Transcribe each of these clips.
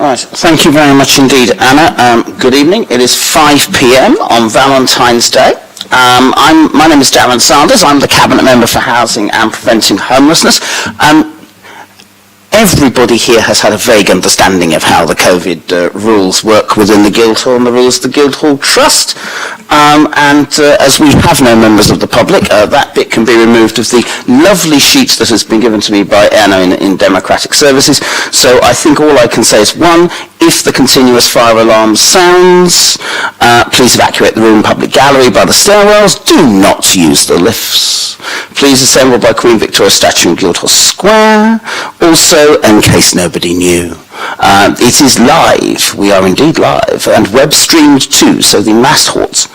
Right, thank you very much indeed, Anna. Good evening. It is 5 p.m. on Valentine's Day. My name is Darren Sanders. I'm the Cabinet Member for Housing and Preventing Homelessness. Everybody here has had a vague understanding of how the COVID rules work within the Guildhall and the rules of the Guildhall Trust. As we have no members of the public, that bit can be removed of the lovely sheet that has been given to me by Anna in Democratic Services. So I think all I can say is, one, if the continuous fire alarm sounds, please evacuate the room public gallery by the stairwells. Do not use the lifts. Please assemble by Queen Victoria's statue in Guildhall Square. Also, in case nobody knew, it is live. We are indeed live and web streamed too, so the mastheads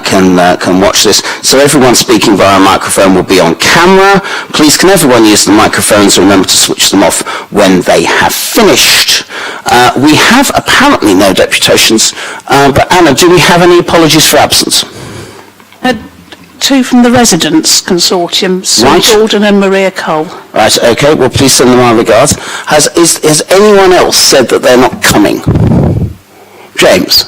can watch this. So everyone speaking via a microphone will be on camera. Please can everyone use the microphones and remember to switch them off when they have finished. We have apparently no deputations, but Anna, do we have any apologies for absence? Two from the Residents Consortium, Sue Jordan and Maria Cole. Right, okay, well please send them our regards. Has anyone else said that they're not coming? James?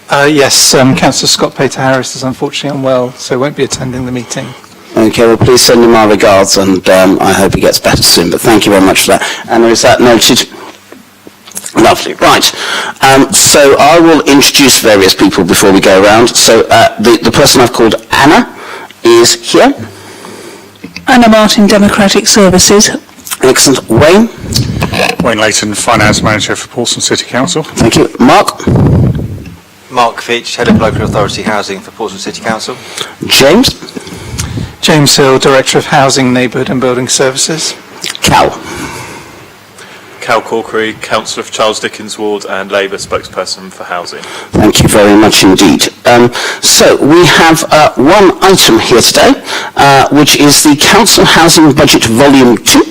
Yes, Councillor Scott Pater-Harris is unfortunately unwell, so won't be attending the meeting. Okay, well please send him our regards, and I hope he gets better soon, but thank you very much for that. Anna, is that noted? Lovely. Right. So I will introduce various people before we go around. So the person I've called Anna is here. Anna Martin, Democratic Services. Excellent. Wayne? Wayne Layton, Finance Manager for Portsmouth City Council. Thank you. Mark? Mark Fitch, Head of Local Authority Housing for Portsmouth City Council. James? James Hill, Director of Housing, Neighbourhood and Building Services. Cal? Cal Corkery, Councillor for Charles Dickens Ward and Labour spokesperson for Housing. Thank you very much indeed. So we have one item here today, which is the Council Housing Budget Volume 2,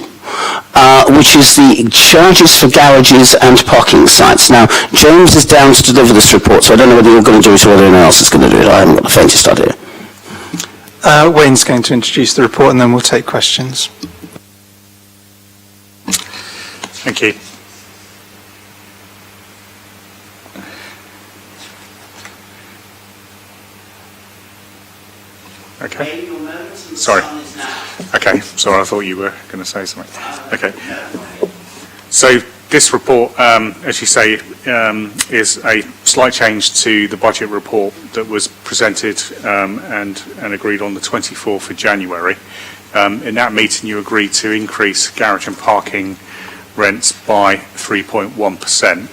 which is the charges for garages and parking sites. Now, James is down to deliver this report, so I don't know whether you're going to do it or whether anyone else is going to do it. I haven't got the faintest idea. Wayne's going to introduce the report and then we'll take questions. Thank you. Okay. Sorry. Okay. Sorry, I thought you were going to say something. Okay. So this report, as you say, is a slight change to the budget report that was presented and agreed on the 24th of January. In that meeting, you agreed to increase garage and parking rents by 3.1%,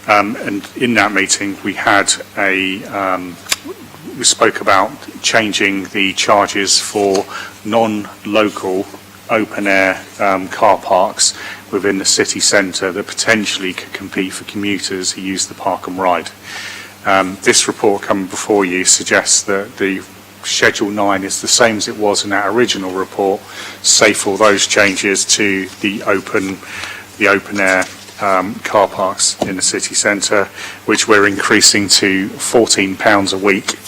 and in that meeting we had we spoke about changing the charges for non-local open-air car parks within the city centre that potentially could compete for commuters who use the park and ride. This report coming before you suggests that the Schedule 9 is the same as it was in that original report, save for those changes to the open-air car parks in the city centre, which we're increasing to £14 a week,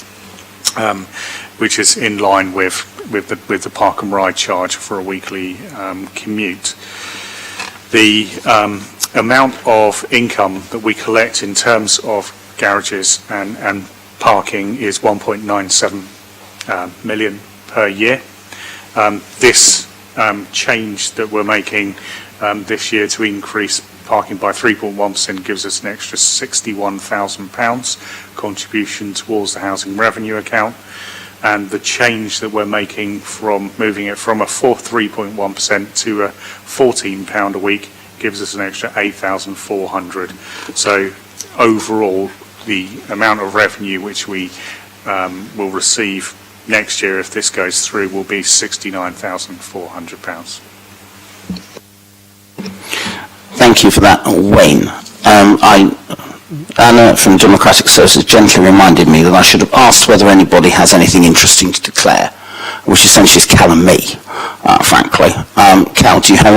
which is in line with the park and ride charge for a weekly commute. The amount of income that we collect in terms of garages and parking is 1.97 million per year. This change that we're making this year to increase parking by 3.1% gives us an extra £61,000 contribution towards the housing revenue account, and the change that we're making from moving it from a 3.1% to a £14 a week gives us an extra £8,400. So overall, the amount of revenue which we will receive next year, if this goes through, will be £69,400. Thank you for that, Wayne. Anna from Democratic Services gently reminded me that I should have asked whether anybody has anything interesting to declare, which essentially is Cal and me, frankly. Cal, do you have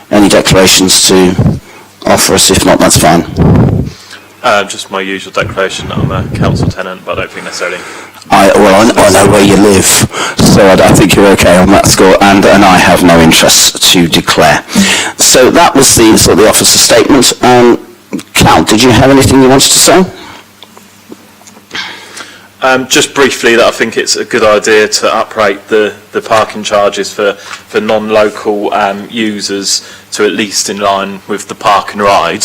any declarations to offer us? If not, that's fine. Just my usual declaration that I'm a council tenant, but I don't think necessarily I know where you live, so I think you're okay on that score, and I have no interest to declare. So that was the sort of the officer's statement. Cal, did you have anything you wanted to say? Just briefly, that I think it's a good idea to uprate the parking charges for non-local users to at least in line with the park and ride.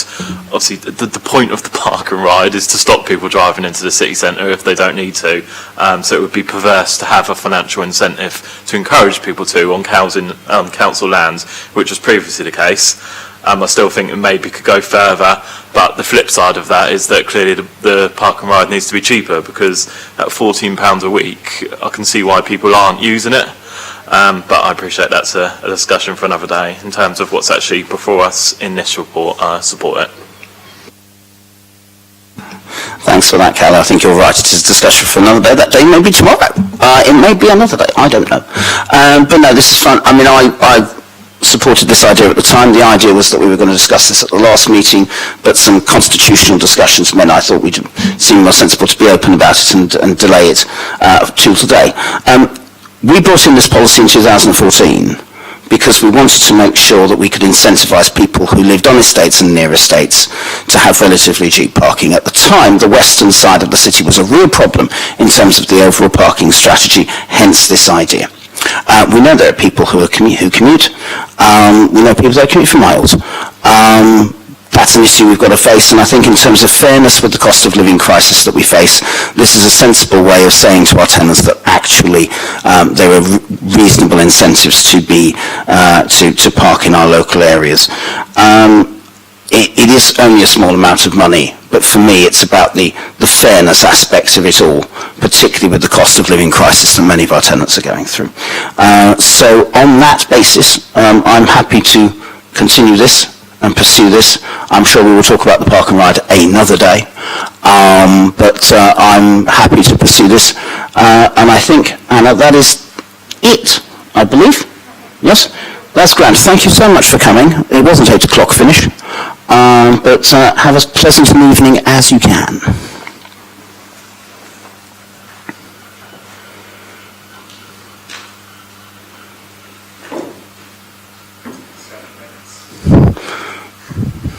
Obviously, the point of the park and ride is to stop people driving into the city centre if they don't need to. So it would be perverse to have a financial incentive to encourage people to on council lands, which was previously the case. I still think it maybe could go further, but the flip side of that is that clearly the park and ride needs to be cheaper, because at £14 a week, I can see why people aren't using it. But I appreciate that's a discussion for another day. In terms of what's actually before us in this report, I support it. Thanks for that, Cal. I think you're right. It is a discussion for another day. That day may be tomorrow. It may be another day. I don't know. But no, this is fun. I mean, I supported this idea at the time. The idea was that we were going to discuss this at the last meeting, but some constitutional discussions meant I thought we'd seem more sensible to be open about it and delay it till today. We brought in this policy in 2014 because we wanted to make sure that we could incentivise people who lived on estates and near estates to have relatively cheap parking. At the time, the western side of the city was a real problem in terms of the overall parking strategy, hence this idea. We know there are people who commute. We know people that commute for miles. That's an issue we've got to face, and I think in terms of fairness with the cost of living crisis that we face, this is a sensible way of saying to our tenants that actually there are reasonable incentives to park in our local areas. It is only a small amount of money, but for me it's about the fairness aspects of it all, particularly with the cost of living crisis that many of our tenants are going through. So on that basis, I'm happy to continue this and pursue this. I'm sure we will talk about the park and ride another day, but I'm happy to pursue this, and I think, Anna, that is it, I believe. Yes? That's grand. Thank you so much for coming. It wasn't 8 o'clock finish, but have as pleasant an evening as you can.